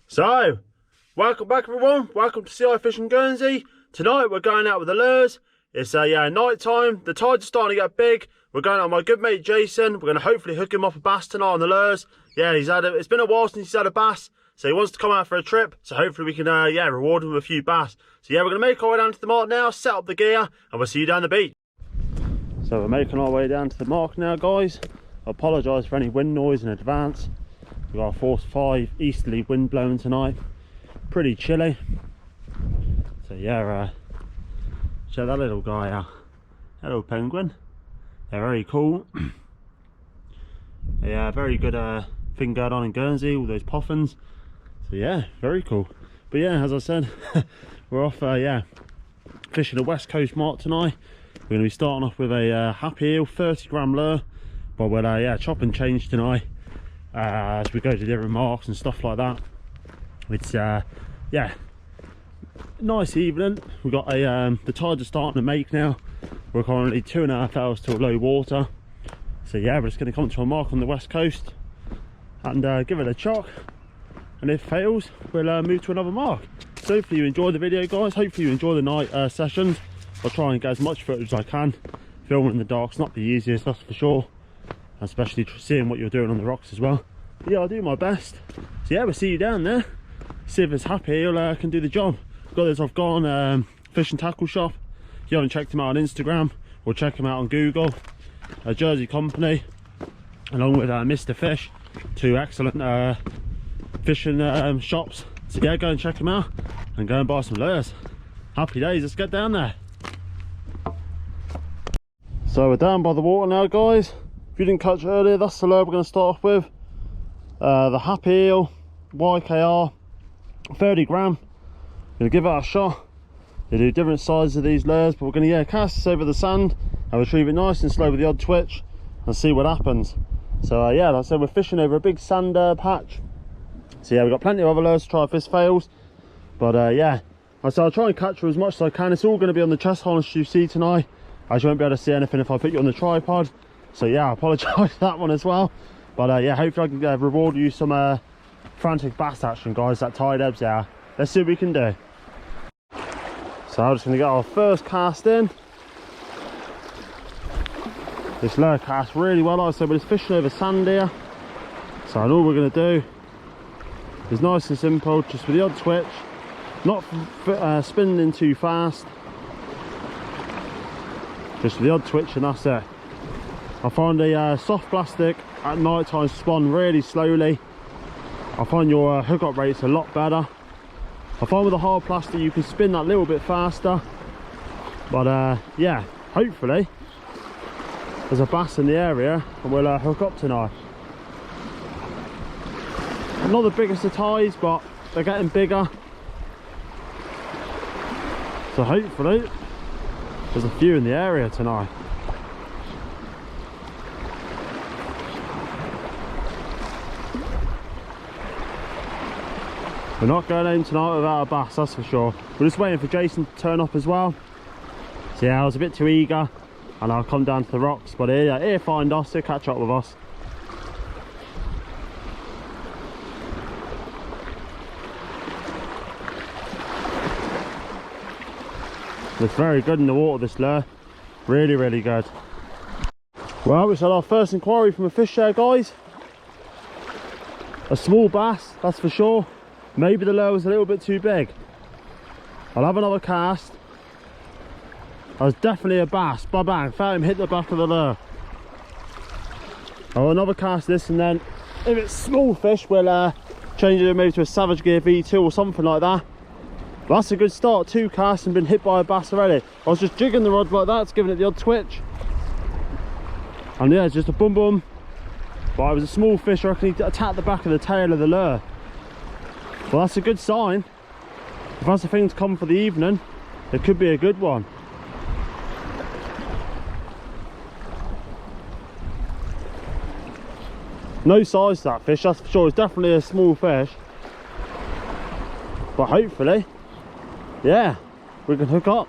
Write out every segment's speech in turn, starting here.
So, welcome back everyone, welcome to CI Fishing Guernsey. Tonight we're going out with the lures. It's night time, the tides are starting to get big. We're going out with my good mate Jason. We're going to hopefully hook him up a bass tonight on the lures. Yeah, it's been a while since he's had a bass, so he wants to come out for a trip. So hopefully we can reward him with a few bass. So yeah, we're going to make our way down to the mark now, set up the gear, and we'll see you down the beach. So we're making our way down to the mark now, guys. I apologise for any wind noise in advance. We've got a force 5 easterly wind blowing tonight. Pretty chilly. So yeah, check that little guy out. Hello penguin. They're very cool. Yeah, very good thing going on in Guernsey, all those puffins. So yeah, very cool. But yeah, as I said, we're off fishing a west coast mark tonight. We're going to be starting off with a happy eel 30 gram lure, but we'll chop and change tonight as we go to different marks and stuff like that. It's nice evening. We've got the tides are starting to make now. We're currently 2.5 hours till low water. So yeah, we're just going to come to a mark on the west coast and give it a chuck, and if fails we'll move to another mark. So hopefully you enjoy the video, guys. Hopefully you enjoy the night sessions. I'll try and get as much footage as I can. Filming in the dark's not the easiest, that's for sure, especially seeing what you're doing on the rocks as well. But yeah, I'll do my best. So yeah, we'll see you down there. See if it's happy, he'll can do the job. Got this off Gone Fish and Tackle Shop. If you haven't checked him out on Instagram, or check him out on Google. A Jersey company, along with Mr. Fish, two excellent fishing shops. So yeah, go and check them out and go and buy some lures. Happy days, let's get down there. So we're down by the water now, guys. If you didn't catch it earlier, that's the lure we're going to start off with. The Happy Eel YKR 30 gram. Gonna give it a shot. They do different sizes of these lures, but we're gonna cast this over the sand and retrieve it nice and slow with the odd twitch and see what happens. So like I said, we're fishing over a big sand patch. So yeah, we've got plenty of other lures to try if this fails. But yeah, so I'll try and catch her as much as I can. It's all going to be on the chest harness you see tonight, as you won't be able to see anything if I put you on the tripod. So yeah, I apologise for that one as well. But yeah, hopefully I can reward you some frantic bass action, guys. That tide ebbs there. Let's see what we can do. So I'm just going to get our first cast in. This lure casts really well, like I said, but it's fishing over sand here. So all we're going to do is nice and simple, just with the odd twitch, not spinning in too fast, just with the odd twitch, and that's it. I find the soft plastic at night time spawn really slowly. I find your hookup rate's a lot better. I find with the hard plastic you can spin that little bit faster. But yeah, hopefully there's a bass in the area and we'll hook up tonight. Not the biggest of tides, but they're getting bigger. So hopefully there's a few in the area tonight. We're not going home tonight without a bass, that's for sure. We're just waiting for Jason to turn up as well. So yeah, I was a bit too eager and I'll come down to the rocks, but he'll find us, he'll catch up with us. It's very good in the water, this lure. Really, really good. Well, we had our first inquiry from a fish there, guys. A small bass, that's for sure. Maybe the lure was a little bit too big. I'll have another cast. That was definitely a bass. Bang, bang, felt him hit the back of the lure. I'll another cast this, and then if it's small fish, we'll change it maybe to a Savage Gear V2 or something like that. But that's a good start. 2 casts and been hit by a bass already. I was just jigging the rod like that, giving it the odd twitch. And yeah, it's just a boom boom. But it was a small fish. I reckon he attacked the back of the tail of the lure. Well, that's a good sign. If that's the thing to come for the evening, it could be a good one. No size to that fish, that's for sure. It's definitely a small fish. But hopefully, yeah, we can hook up.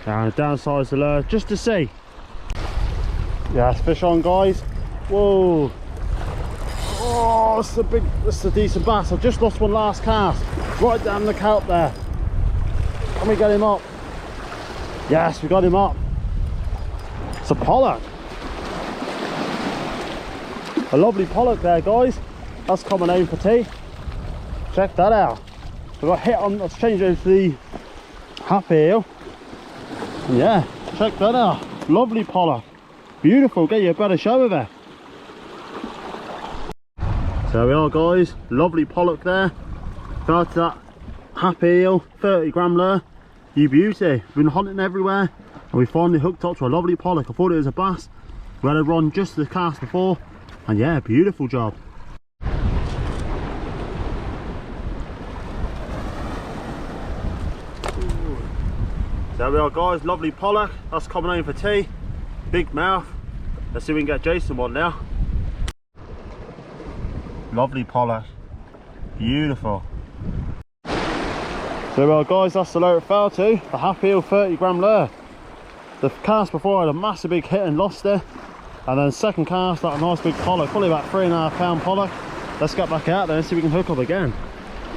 And downsize the lure just to see. Yeah, it's fish on, guys. Whoa. Oh, that's a decent bass. I've just lost one last cast. Right down the kelp there. Can we get him up? Yes, we got him up. It's a Pollack. A lovely Pollack there, guys. That's common name for tea. Check that out. We got hit on, let's change over to the happy eel. Yeah, check that out. Lovely Pollack. Beautiful, get you a better show of it. So there we are, guys. Lovely Pollack there. Fell to that happy eel, 30 gram lure. You beauty. We've been hunting everywhere and we finally hooked up to a lovely Pollack. I thought it was a bass. We had a run just the cast before, and yeah, beautiful job. There we are, guys. Lovely Pollack. That's common name for tea. Big mouth. Let's see if we can get Jason one now. Lovely Pollack. Beautiful. So there we are, guys. That's the lure it fell to. The happy eel 30 gram lure. The cast before I had a massive big hit and lost it. And then second cast, that nice big Pollack, probably about 3.5 pound Pollack. Let's get back out there and see if we can hook up again.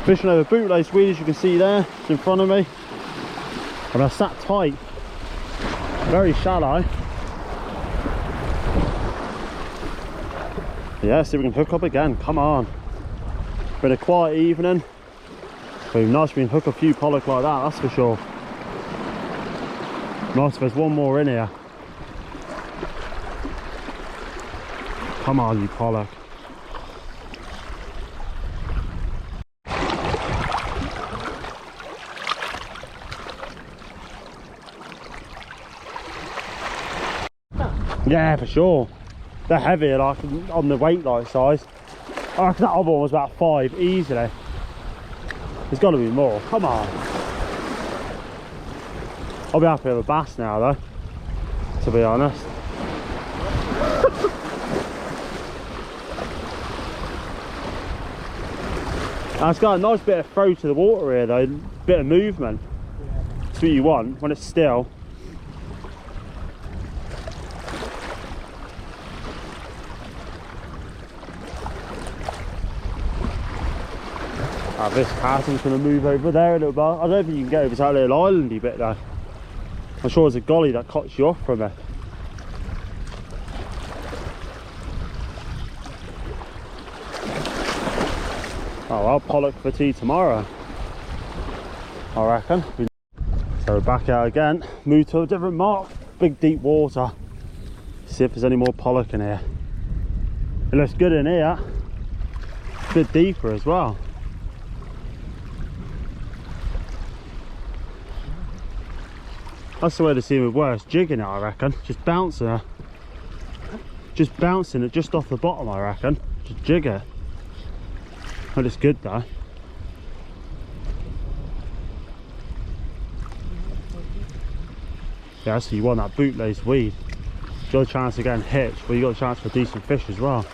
Fishing over bootlace weed, as you can see there. It's in front of me. And I sat tight, very shallow. Yeah, see if we can hook up again. Come on. Been a quiet evening. But nice if we can hook a few Pollack like that, that's for sure. Nice if there's one more in here. Come on, you Pollack. Yeah, for sure. They're heavier, like on the weight like size. I reckon that other one was about 5 easily. There's got to be more. Come on. I'll be happy with a bass now, though, to be honest. And it's got a nice bit of throw to the water here, though. Bit of movement. That's what you want when it's still. This pattern's going to move over there a little bit. I don't think you can get over to that little islandy bit though. I'm sure there's a gully that cuts you off from it. Oh, I'll Pollack for tea tomorrow, I reckon. So we're back out again, move to a different mark, big deep water. See if there's any more Pollack in here. It looks good in here, a bit deeper as well. That's the way to see it works, jigging it I reckon, just bouncing it. Just bouncing it just off the bottom I reckon, just jig it. That looks good though. Yeah, so you want that bootlace weed. You got a chance of getting hitched, but you got a chance for decent fish as well.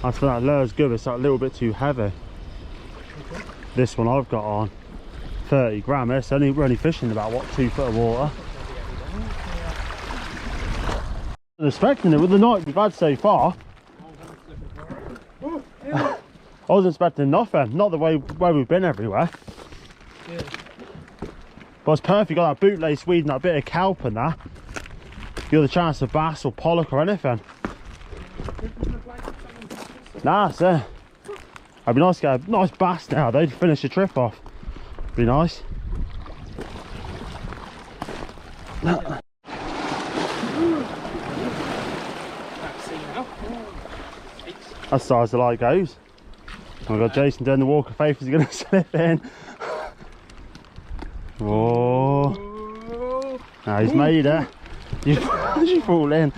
As for that lure's good, it's a little bit too heavy. This one I've got on 30 gram. We're only fishing about what, 2 foot of water. I'm expecting it with the night we've had so far. I was expecting nothing, not the way where we've been everywhere. Yeah. But it's perfect, you got that bootlace weed and that bit of kelp and that. You got the chance of bass or Pollack or anything. Nah, sir. It'd be nice to get a nice bass now though to finish the trip off. Be nice. That's the size the light goes. And we've got Jason doing the walk of faith, is he going to slip in? Oh. No, he's made it. You fall in.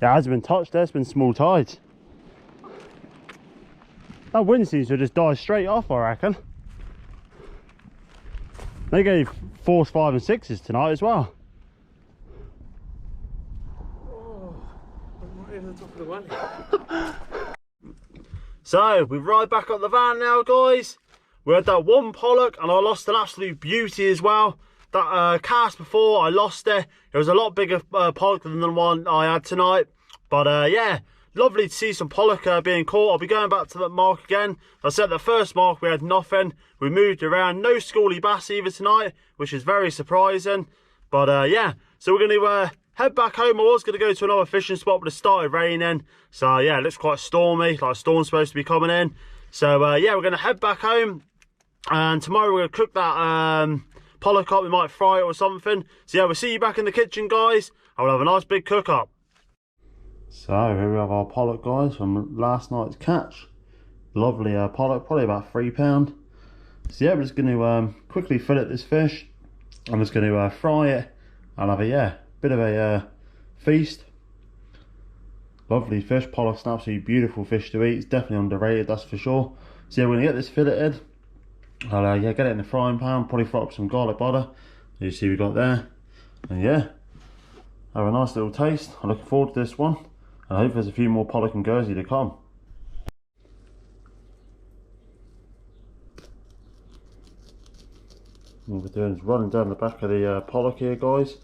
Yeah, it hasn't been touched there, it's been small tides. That wind seems to just die straight off, I reckon. They gave 4s, 5s and 6s tonight as well. So we've right back up the van now, guys. We had that one pollock and I lost an absolute beauty as well. That cast before, I lost it. It was a lot bigger pollock than the one I had tonight. But yeah, lovely to see some pollock being caught. I'll be going back to that mark again. I said the first mark we had nothing. We moved around, no schoolie bass either tonight, which is very surprising. But yeah, so we're going to head back home. I was going to go to another fishing spot, but it started raining. So yeah, it looks quite stormy, like a storm's supposed to be coming in. So yeah, we're going to head back home. And tomorrow we're going to cook that pollock up. We might fry it or something. So yeah, we'll see you back in the kitchen, guys. I will have a nice big cook up. So here we have our pollock, guys, from last night's catch. Lovely pollock, probably about £3. So yeah, we're just going to quickly fillet this fish. I'm just going to fry it and have a bit of a feast. Lovely fish. Pollock's an absolutely beautiful fish to eat. It's definitely underrated, that's for sure. So yeah, we're going to get this filleted. I'll get it in the frying pan, probably fry up some garlic butter. You see we got there. And yeah, have a nice little taste. I'm looking forward to this one. I hope there's a few more pollock and Guernsey to come. What we're doing is running down the back of the pollock here, guys,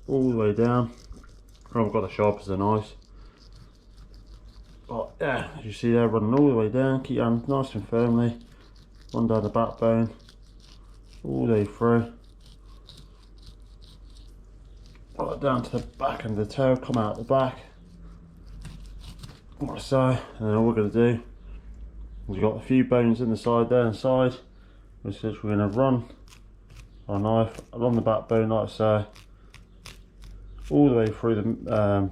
all the way down. I haven't got the sharpest of knives, but yeah, as you see there, running all the way down. Keep your hand nice and firmly, run down the backbone, all the way through, right down to the back of the tail, come out the back, like so. And then all we're going to do, we've got a few bones in the side there inside, which is we're going to run our knife along the backbone like so, all the way through the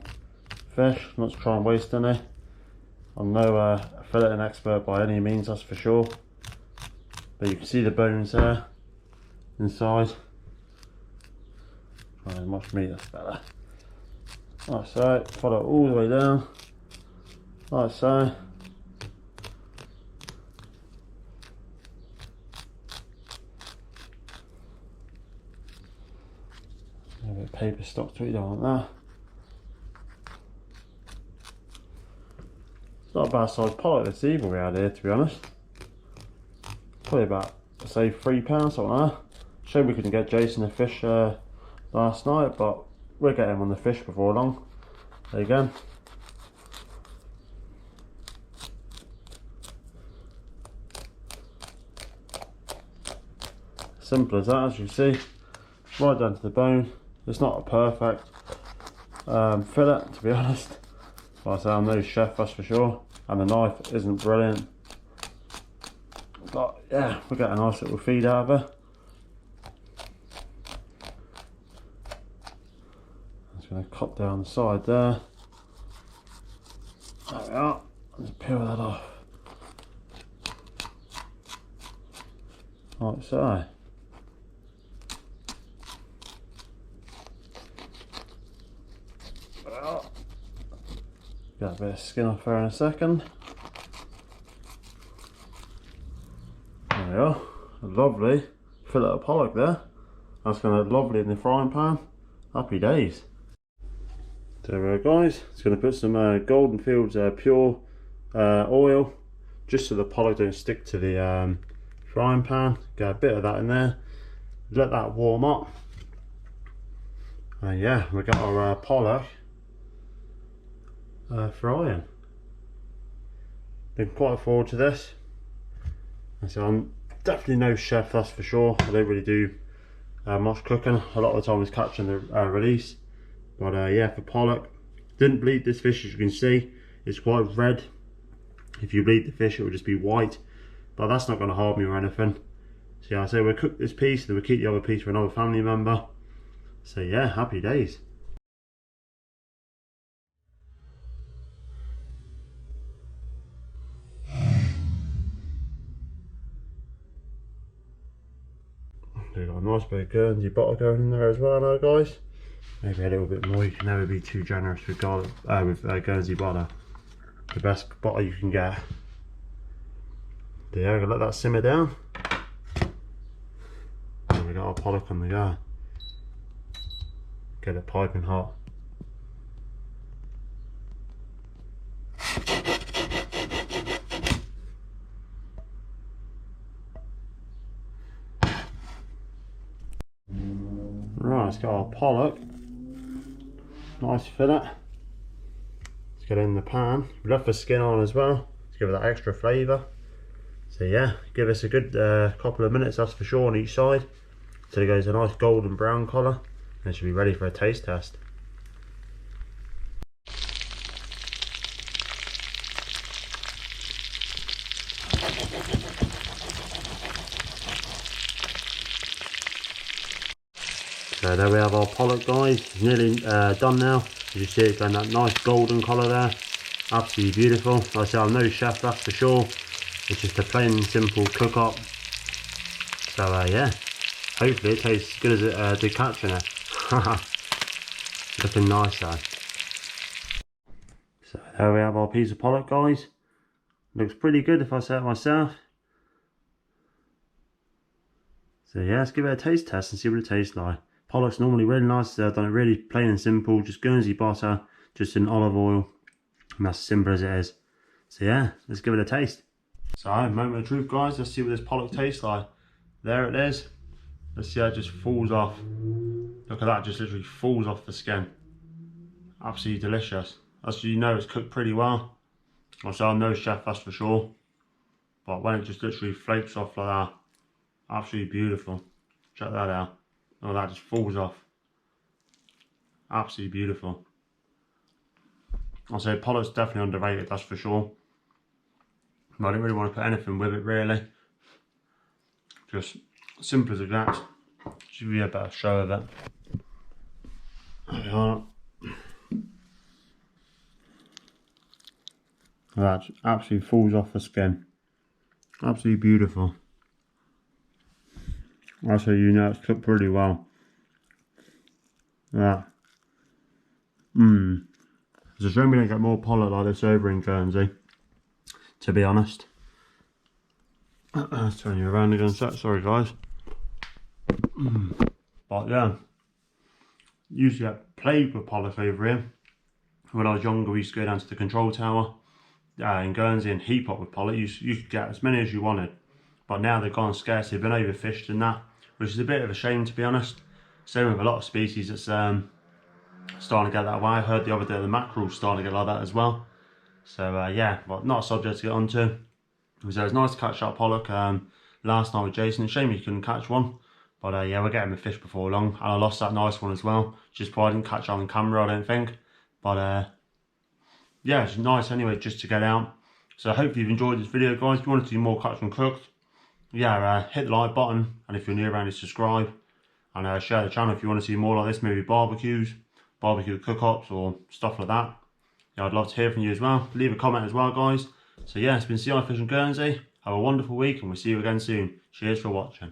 fish, not to try and waste any. I'm no filleting expert by any means, that's for sure, but you can see the bones there inside. Try as much meat, that's better. Like so, follow it all the way down, like so. A bit of paper stock to it, you don't want that. It's not a bad size pollock this either we had here, to be honest. Probably about, say, £3, something like that. Shame we couldn't get Jason a fish last night, but we'll get him on the fish before long. There you go. Simple as that, as you see. Right down to the bone. It's not a perfect fillet, to be honest. Like I say, I'm no chef, that's for sure. And the knife isn't brilliant. But yeah, we'll get a nice little feed out of it. I'm just going to cut down the side there. There we are. Just peel that off. Like so. Get a bit of skin off there in a second. There we are. A lovely fillet of pollock there. That's going to look lovely in the frying pan. Happy days. There we go, guys. It's going to put some Golden Fields pure oil, just so the pollock don't stick to the frying pan. Get a bit of that in there. Let that warm up. And yeah, we got our pollock frying. Been quite forward to this. And so I'm definitely no chef, that's for sure. I don't really do much cooking. A lot of the time it's catching the release. But yeah, for pollock, didn't bleed this fish, as you can see. It's quite red. If you bleed the fish, it will just be white. But that's not going to harm you or anything. So yeah, I say we'll cook this piece, then we'll keep the other piece for another family member. So yeah, happy days. We've got a nice bit of Guernsey butter going in there as well now, guys. Maybe a little bit more. You can never be too generous with garlic, Guernsey butter. The best butter you can get. There, I'm gonna let that simmer down. And we got our pollock on the go. Get it piping hot. let's get our pollock. Nice fillet. Let's get it in the pan. We left the skin on as well to give it that extra flavour. So yeah, give us a good couple of minutes, that's for sure, on each side, till it goes a nice golden brown colour, and it should be ready for a taste test. So there we have our pollock, guys. It's nearly done now. As you see, it's going that nice golden colour there. Absolutely beautiful. Like I say, I'm no chef, that's for sure. It's just a plain and simple cook up. So yeah, hopefully it tastes as good as it did catching it. Looking nice though. So there we have our piece of pollock, guys. Looks pretty good if I say it myself. So yeah, let's give it a taste test and see what it tastes like. Pollock's normally really nice. I've done it really plain and simple, just Guernsey butter, just in olive oil, and that's as simple as it is. So yeah, let's give it a taste. So moment of truth, guys. Let's see what this pollock tastes like. There it is. Let's see how it just falls off. Look at that, just literally falls off the skin. Absolutely delicious. As you know, it's cooked pretty well. Also, I'm no chef, that's for sure. But when it just literally flakes off like that, absolutely beautiful. Check that out. Oh, that just falls off. Absolutely beautiful. I'll say pollock's definitely underrated, that's for sure. But I didn't really want to put anything with it, really. Just simple as that. Should be a better show of it. There we are. That absolutely falls off the skin. Absolutely beautiful. Also, you know it's cooked pretty well. Yeah. It's a shame we don't get more pollock like this over in Guernsey, to be honest. Let's turn you around again, sorry guys. But yeah, used to get plagued with pollock over here. When I was younger, we used to go down to the control tower in Guernsey and heap up with pollock. You could get as many as you wanted. But now they've gone scarce, they've been overfished and that, which is a bit of a shame, to be honest. Same with a lot of species that's starting to get that way. I heard the other day the mackerel's starting to get like that as well. So yeah, but not a subject to get onto. So it's nice to catch that pollock last night with Jason. It's a shame you couldn't catch one. But yeah, we're getting a fish before long. And I lost that nice one as well. Just probably didn't catch it on camera, I don't think. But yeah, it's nice anyway just to get out. So I hope you've enjoyed this video, guys. If you want to see more catch and cooked, yeah, hit the like button, and if you're new around, subscribe, and share the channel if you want to see more like this, maybe barbecues, barbecue cook-ups or stuff like that. Yeah, I'd love to hear from you as well. Leave a comment as well, guys. So yeah, it's been CI Fishing Guernsey. Have a wonderful week, and we'll see you again soon. Cheers for watching.